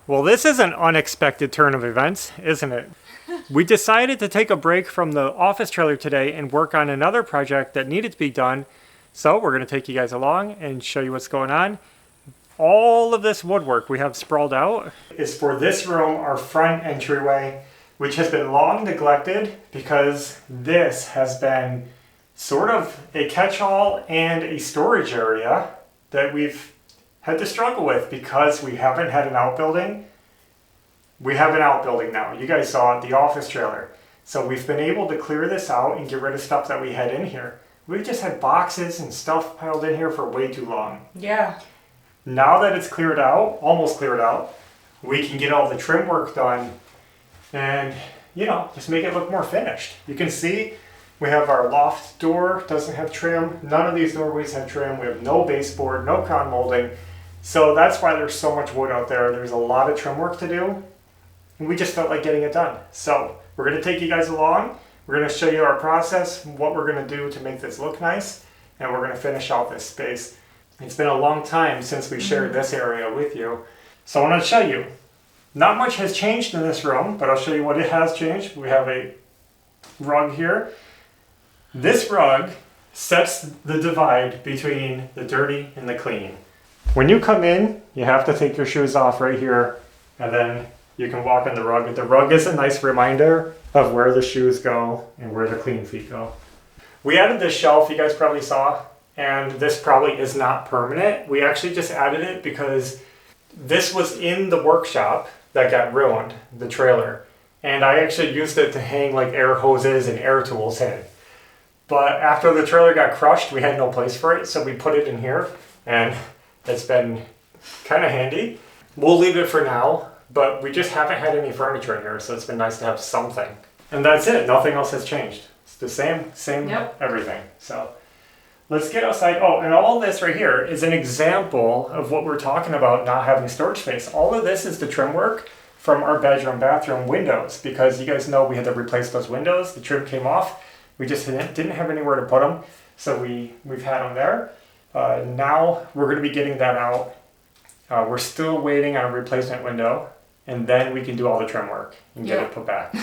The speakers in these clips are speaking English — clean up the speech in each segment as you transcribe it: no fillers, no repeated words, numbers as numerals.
Well, this is an unexpected turn of events, isn't it? We decided to take a break from the office trailer today and work on another project that needed to be done. So we're going to take you guys along and show you what's going on. All of this woodwork we have sprawled out is for this room, our front entryway, which has been long neglected because this has been sort of a catch-all and a storage area that we've had to struggle with because we haven't had an outbuilding. We have an outbuilding now. You guys saw it, the office trailer. So we've been able to clear this out and get rid of stuff that we had in here. We just had boxes and stuff piled in here for way too long. Yeah. Now that it's cleared out, almost cleared out, we can get all the trim work done and, you know, just make it look more finished. You can see we have our loft door, doesn't have trim. None of these doorways have trim. We have no baseboard, no crown molding. So that's why there's so much wood out there. There's a lot of trim work to do. And we just felt like getting it done. So we're going to take you guys along. We're going to show you our process, what we're going to do to make this look nice, and we're going to finish out this space. It's been a long time since we shared this area with you. So I want to show you. Not much has changed in this room, but I'll show you what it has changed. We have a rug here. This rug sets the divide between the dirty and the clean. When you come in, you have to take your shoes off right here, and then you can walk on the rug. The rug is a nice reminder of where the shoes go and where the clean feet go. We added this shelf, you guys probably saw, and this probably is not permanent. We actually just added it because this was in the workshop that got ruined, the trailer. And I actually used it to hang like air hoses and air tools in. But after the trailer got crushed, we had no place for it, so we put it in here, and it's been kind of handy. We'll leave it for now, but we just haven't had any furniture in here, so it's been nice to have something. And that's it, nothing else has changed. It's the same Yep. everything. So let's get outside. Oh, and all this right here is an example of what we're talking about not having storage space. All of this is the trim work from our bedroom, bathroom windows, because you guys know we had to replace those windows. The trim came off. We just didn't have anywhere to put them, so we've had them there. Now we're going to be getting that out. We're still waiting on a replacement window, and then we can do all the trim work and get it put back.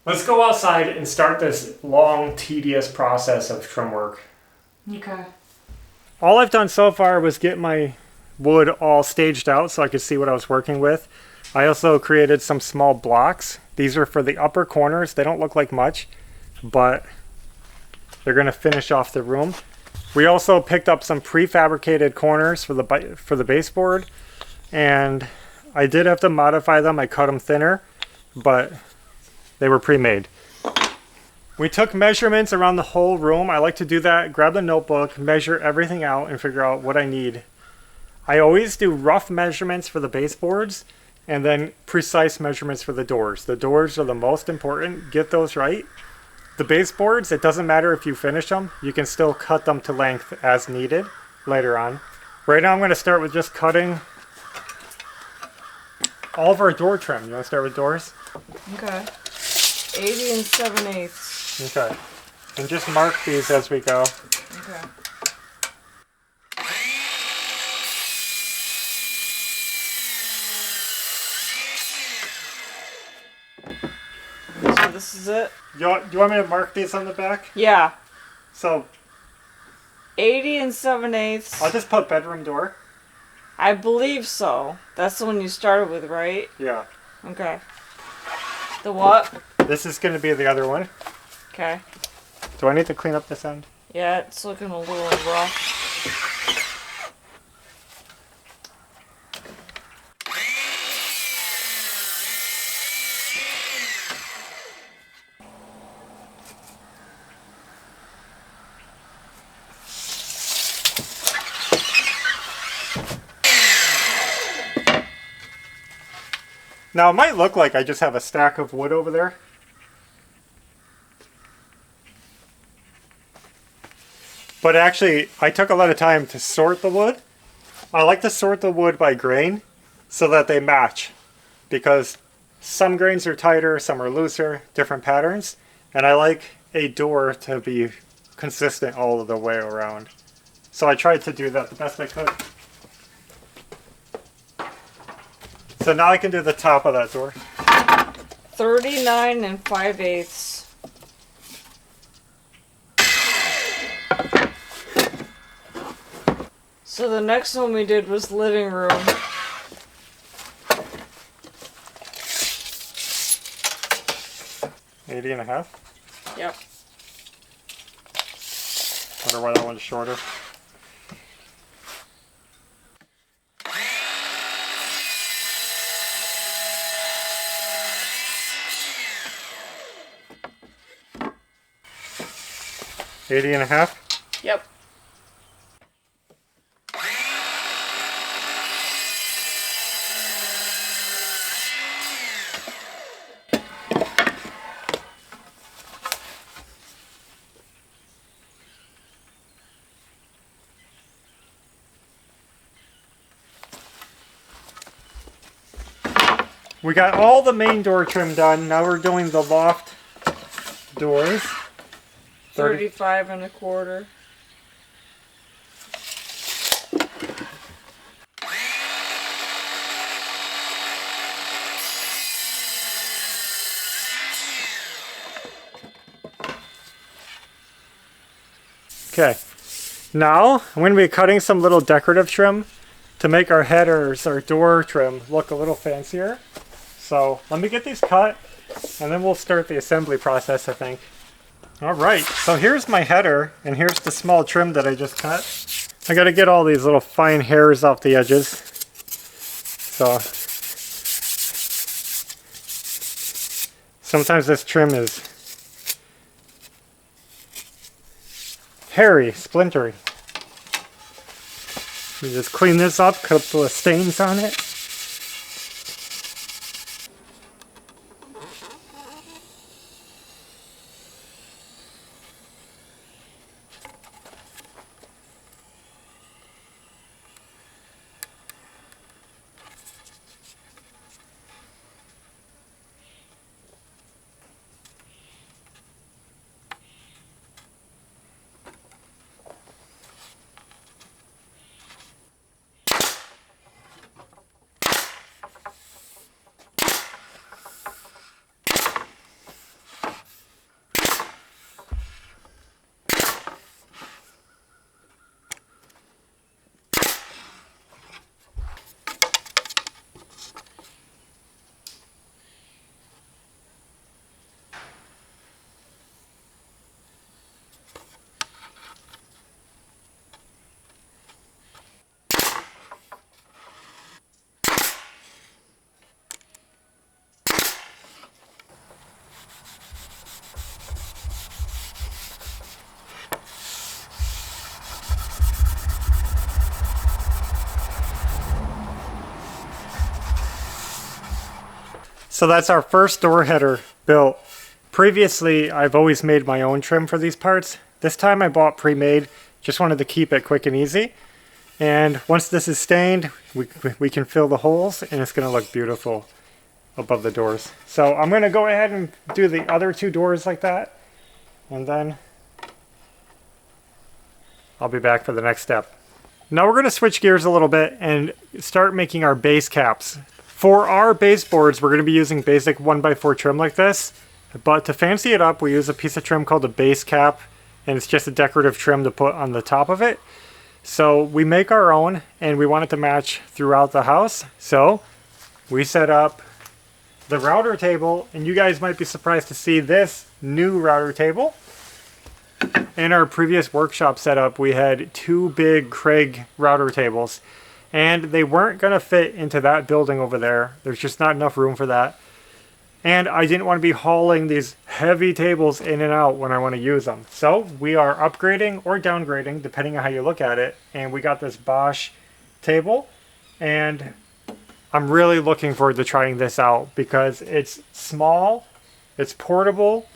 Let's go outside and start this long, tedious process of trim work. Okay. All I've done so far was get my wood all staged out so I could see what I was working with. I also created some small blocks. These are for the upper corners. They don't look like much, but they're going to finish off the room. We also picked up some prefabricated corners for the baseboard, and I did have to modify them. I cut them thinner, but they were pre-made. We took measurements around the whole room. I like to do that, grab the notebook, measure everything out, and figure out what I need. I always do rough measurements for the baseboards, and then precise measurements for the doors. The doors are the most important. Get those right. The baseboards, it doesn't matter if you finish them. You can still cut them to length as needed later on. Right now I'm going to start with just cutting all of our door trim. You want to start with doors? Okay. 80 and 7/8. Okay. And just mark these as we go. Okay. So this is it? Do you want me to mark these on the back? Yeah. So 80 and 7/8. I'll just put bedroom door. I believe so. That's the one you started with, right? Yeah. Okay. The what? This is going to be the other one. Okay. Do I need to clean up this end? Yeah, it's looking a little rough. Now it might look like I just have a stack of wood over there. But actually, I took a lot of time to sort the wood. I like to sort the wood by grain so that they match, because some grains are tighter, some are looser, different patterns, and I like a door to be consistent all of the way around. So I tried to do that the best I could. So now I can do the top of that door. 39 5/8. So the next one we did was living room. $80.5. Yep. Wonder why that one's shorter. $80.5. Yep. We got all the main door trim done. Now we're doing the loft doors. 35 1/4. Okay. Now I'm going to be cutting some little decorative trim to make our headers, our door trim, look a little fancier. So let me get these cut and then we'll start the assembly process, I think. Alright, so here's my header and here's the small trim that I just cut. I gotta get all these little fine hairs off the edges. So sometimes this trim is hairy, splintery. You just clean this up, cut up the stains on it. So that's our first door header built. Previously, I've always made my own trim for these parts. This time I bought pre-made, just wanted to keep it quick and easy. And once this is stained, we can fill the holes and it's gonna look beautiful above the doors. So I'm gonna go ahead and do the other two doors like that. And then I'll be back for the next step. Now we're gonna switch gears a little bit and start making our base caps. For our baseboards, we're going to be using basic 1x4 trim like this, but to fancy it up, we use a piece of trim called a base cap, and it's just a decorative trim to put on the top of it. So we make our own, and we want it to match throughout the house. So we set up the router table, and you guys might be surprised to see this new router table. In our previous workshop setup, we had two big Craig router tables. And they weren't going to fit into that building over there. There's just not enough room for that. And I didn't want to be hauling these heavy tables in and out when I want to use them. So we are upgrading or downgrading, depending on how you look at it. And we got this Bosch table. And I'm really looking forward to trying this out because it's small, it's portable,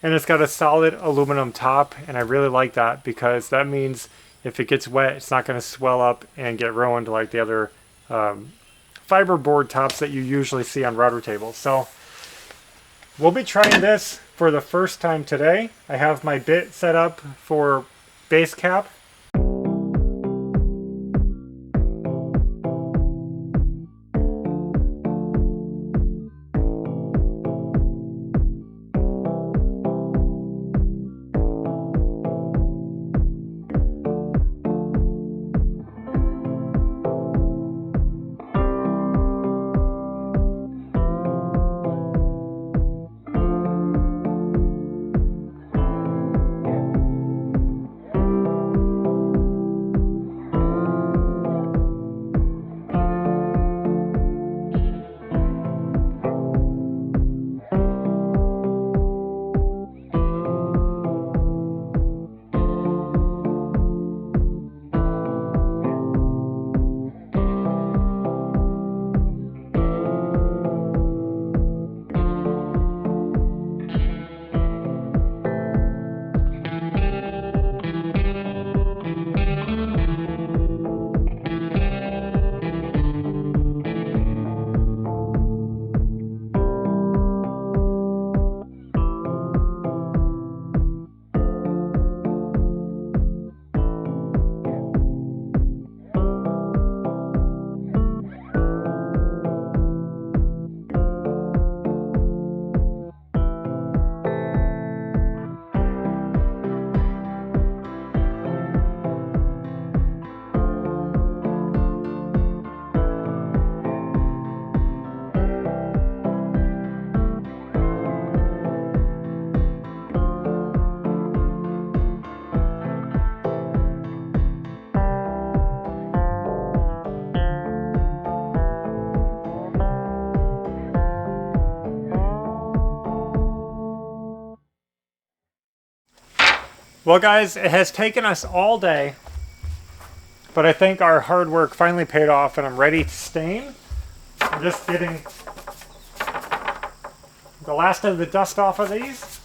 and it's got a solid aluminum top. And I really like that because that means if it gets wet, it's not going to swell up and get ruined like the other fiberboard tops that you usually see on router tables. So we'll be trying this for the first time today. I have my bit set up for base cap. Well guys, it has taken us all day, but I think our hard work finally paid off and I'm ready to stain. I'm just getting the last of the dust off of these.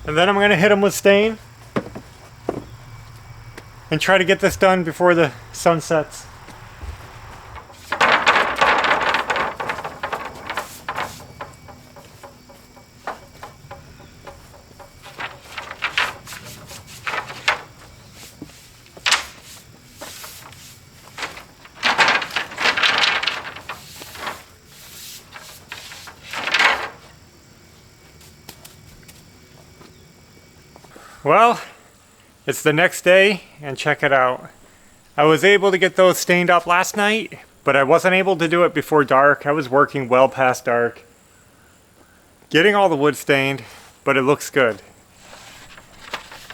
And then I'm going to hit them with stain and try to get this done before the sun sets. Well, it's the next day, and check it out. I was able to get those stained up last night, but I wasn't able to do it before dark. I was working well past dark, getting all the wood stained, but it looks good.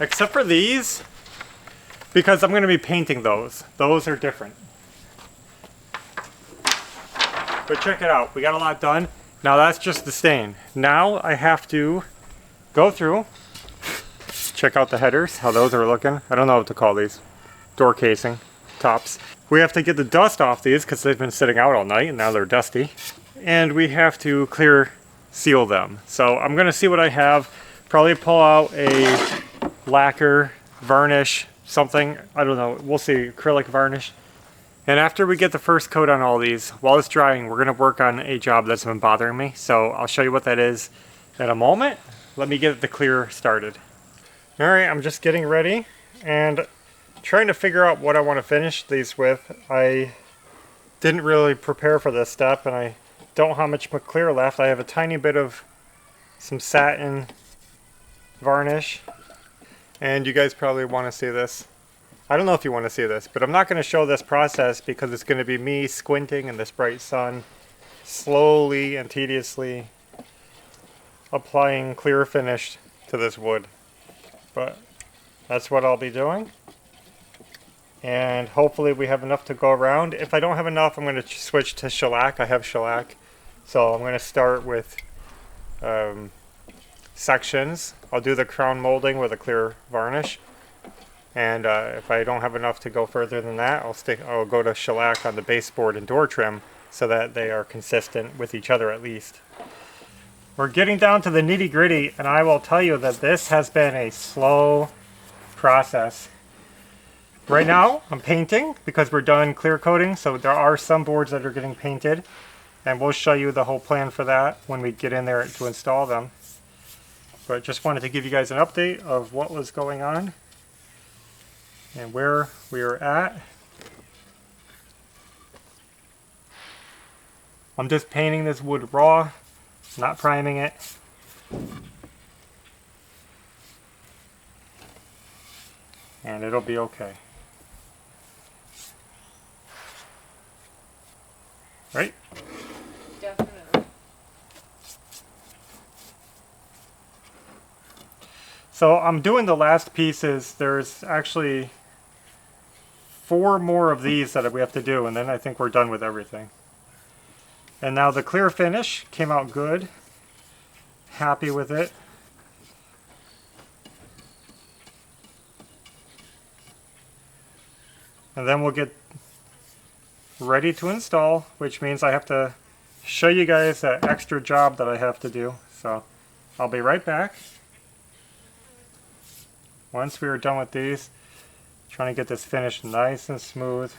Except for these, because I'm going to be painting those. Those are different. But check it out, we got a lot done. Now that's just the stain. Now I have to go through, check out the headers, how those are looking. I don't know what to call these. Door casing, tops. We have to get the dust off these because they've been sitting out all night and now they're dusty. And we have to clear seal them. So I'm gonna see what I have. Probably pull out a lacquer, varnish, something. I don't know, we'll see, acrylic varnish. And after we get the first coat on all these, while it's drying, we're gonna work on a job that's been bothering me. So I'll show you what that is in a moment. Let me get the clear started. All right, I'm just getting ready and trying to figure out what I want to finish these with. I didn't really prepare for this step and I don't have much clear left. I have a tiny bit of some satin varnish and you guys probably want to see this. I don't know if you want to see this, but I'm not going to show this process because it's going to be me squinting in this bright sun, slowly and tediously applying clear finish to this wood. But that's what I'll be doing. And hopefully we have enough to go around. If I don't have enough, I'm going to switch to shellac. I have shellac. So I'm going to start with sections. I'll do the crown molding with a clear varnish. And if I don't have enough to go further than that, I'll go to shellac on the baseboard and door trim so that they are consistent with each other at least. We're getting down to the nitty-gritty, and I will tell you that this has been a slow process. Right now, I'm painting because we're done clear coating, so there are some boards that are getting painted, and we'll show you the whole plan for that when we get in there to install them. But just wanted to give you guys an update of what was going on and where we are at. I'm just painting this wood raw. Not priming it. And it'll be okay. Right? Definitely. So I'm doing the last pieces. There's actually 4 more of these that we have to do, and then I think we're done with everything. And now the clear finish came out good. Happy with it. And then we'll get ready to install, which means I have to show you guys that extra job that I have to do. So I'll be right back. Once we are done with these, trying to get this finished nice and smooth.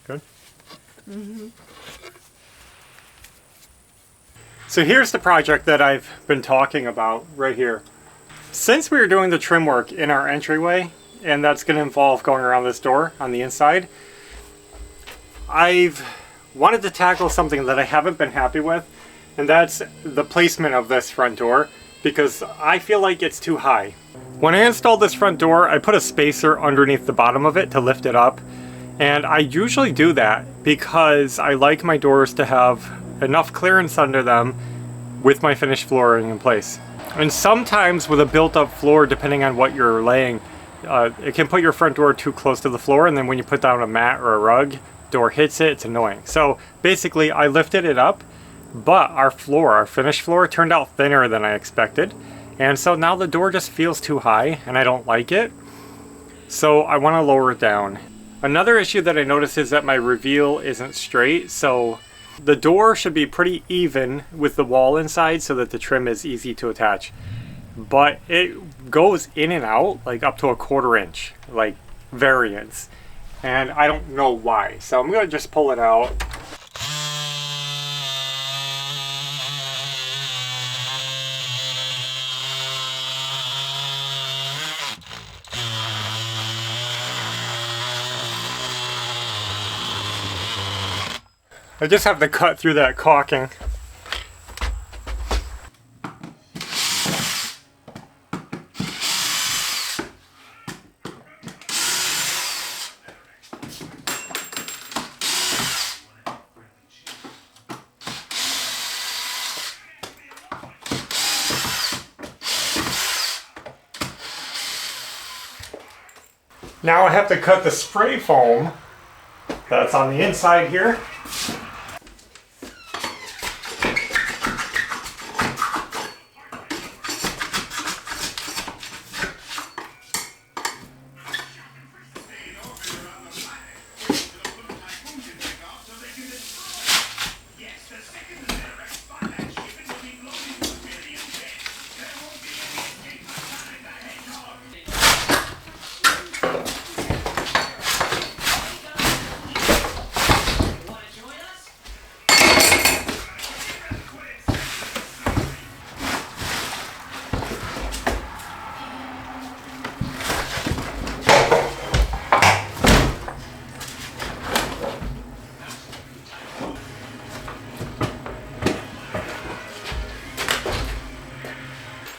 Good? Mm-hmm. So here's the project that I've been talking about right here. Since we were doing the trim work in our entryway, and that's going to involve going around this door on the inside, I've wanted to tackle something that I haven't been happy with, and that's the placement of this front door, because I feel like it's too high. When I installed this front door, I put a spacer underneath the bottom of it to lift it up. And I usually do that because I like my doors to have enough clearance under them with my finished flooring in place. And sometimes with a built-up floor, depending on what you're laying, it can put your front door too close to the floor, and then when you put down a mat or a rug, door hits it, it's annoying. So basically I lifted it up, but our floor, our finished floor, turned out thinner than I expected. And so now the door just feels too high and I don't like it. So I want to lower it down. Another issue that I noticed is that my reveal isn't straight. So the door should be pretty even with the wall inside so that the trim is easy to attach. But it goes in and out like up to a 1/4 inch, like variance. And I don't know why. So I'm gonna just pull it out. I just have to cut through that caulking. Now I have to cut the spray foam that's on the inside here.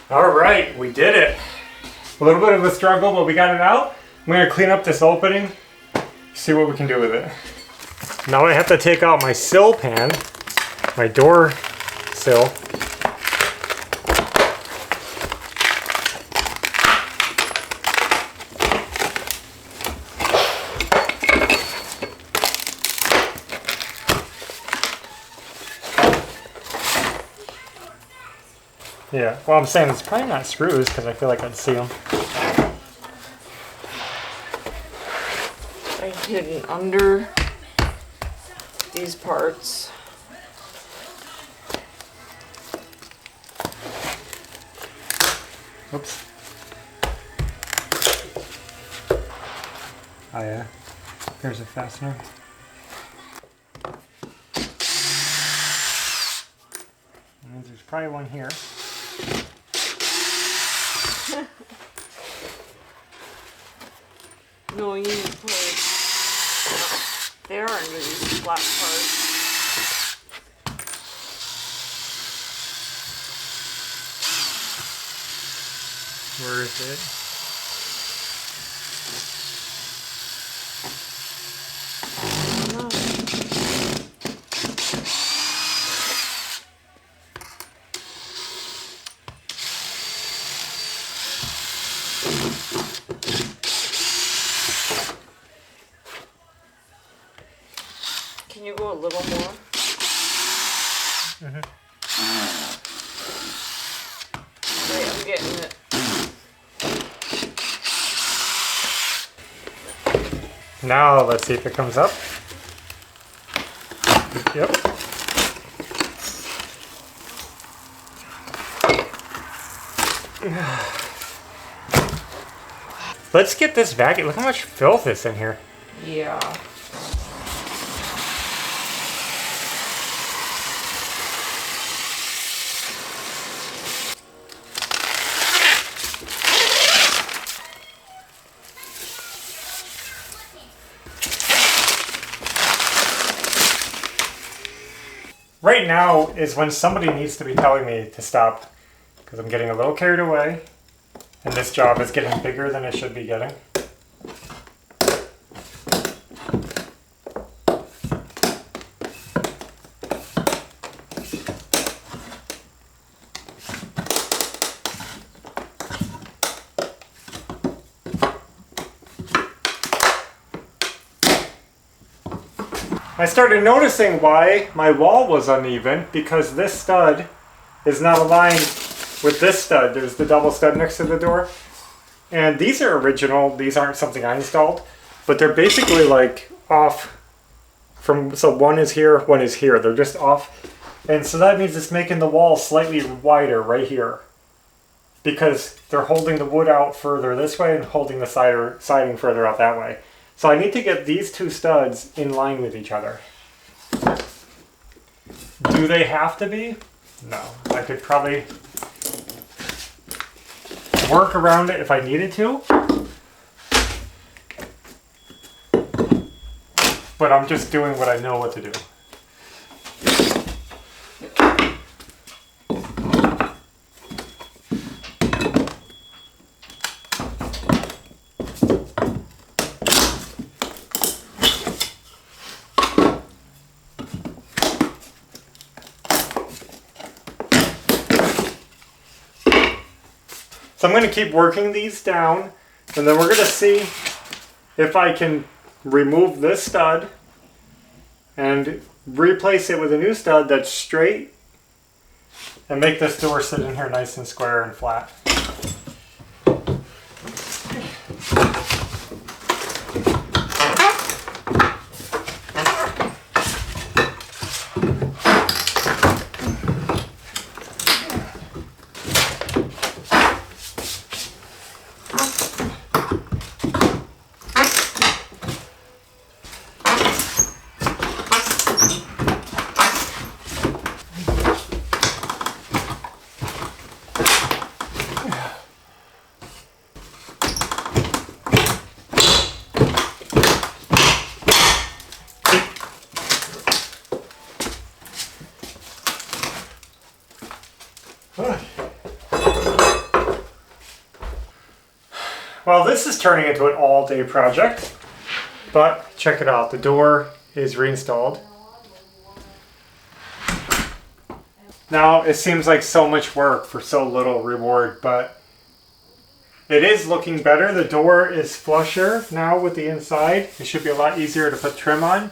All right, we did it. A little bit of a struggle, but we got it out. I'm gonna clean up this opening, see what we can do with it. Now I have to take out my sill pan, my door sill. Yeah, well I'm saying it's probably not screws because I feel like I'd see them. I hidden under these parts. Oops. Oh yeah, there's a fastener. And there's probably one here. No, you need to put it there under these flat parts. Where is it? Can you go a little more? Mm-hmm. Right, I'm getting it. Now let's see if it comes up. Yep. Let's get this vacuum. Look how much filth is in here. Yeah. Right now is when somebody needs to be telling me to stop because I'm getting a little carried away and this job is getting bigger than it should be getting. I started noticing why my wall was uneven because this stud is not aligned with this stud. There's the double stud next to the door. And these are original. These aren't something I installed. But they're basically like off from, so one is here, one is here. They're just off. And so that means it's making the wall slightly wider right here. Because they're holding the wood out further this way and holding the siding further out that way. So I need to get these two studs in line with each other. Do they have to be? No. I could probably work around it if I needed to. But I'm just doing what I know what to do. So I'm going to keep working these down, and then we're going to see if I can remove this stud and replace it with a new stud that's straight and make this door sit in here nice and square and flat. Well, this is turning into an all-day project, but check it out. The door is reinstalled. Now, it seems like so much work for so little reward, but it is looking better. The door is flusher now with the inside. It should be a lot easier to put trim on.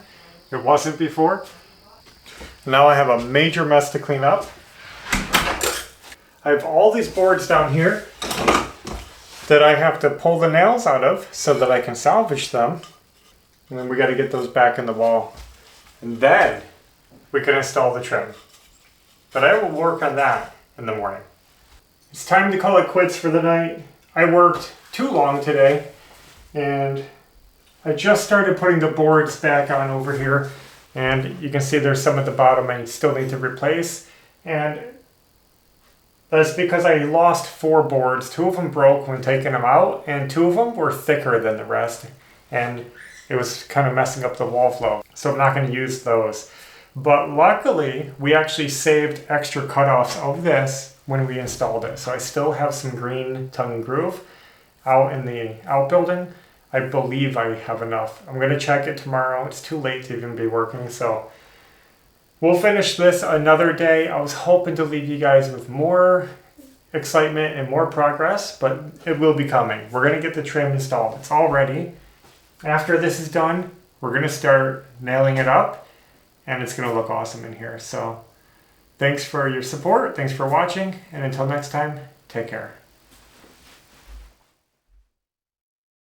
It wasn't before. Now I have a major mess to clean up. I have all these boards down here that I have to pull the nails out of so that I can salvage them. And then we got to get those back in the wall. And then we can install the trim. But I will work on that in the morning. It's time to call it quits for the night. I worked too long today, and I just started putting the boards back on over here. And you can see there's some at the bottom I still need to replace. And that's because I lost 4 boards. 2 of them broke when taking them out, and 2 of them were thicker than the rest. And it was kind of messing up the wall flow. So I'm not going to use those. But luckily, we actually saved extra cutoffs of this when we installed it. So I still have some green tongue and groove out in the outbuilding. I believe I have enough. I'm going to check it tomorrow. It's too late to even be working, so we'll finish this another day. I was hoping to leave you guys with more excitement and more progress, but it will be coming. We're going to get the trim installed. It's all ready. After this is done, we're going to start nailing it up, and it's going to look awesome in here. So thanks for your support. Thanks for watching, and until next time, take care.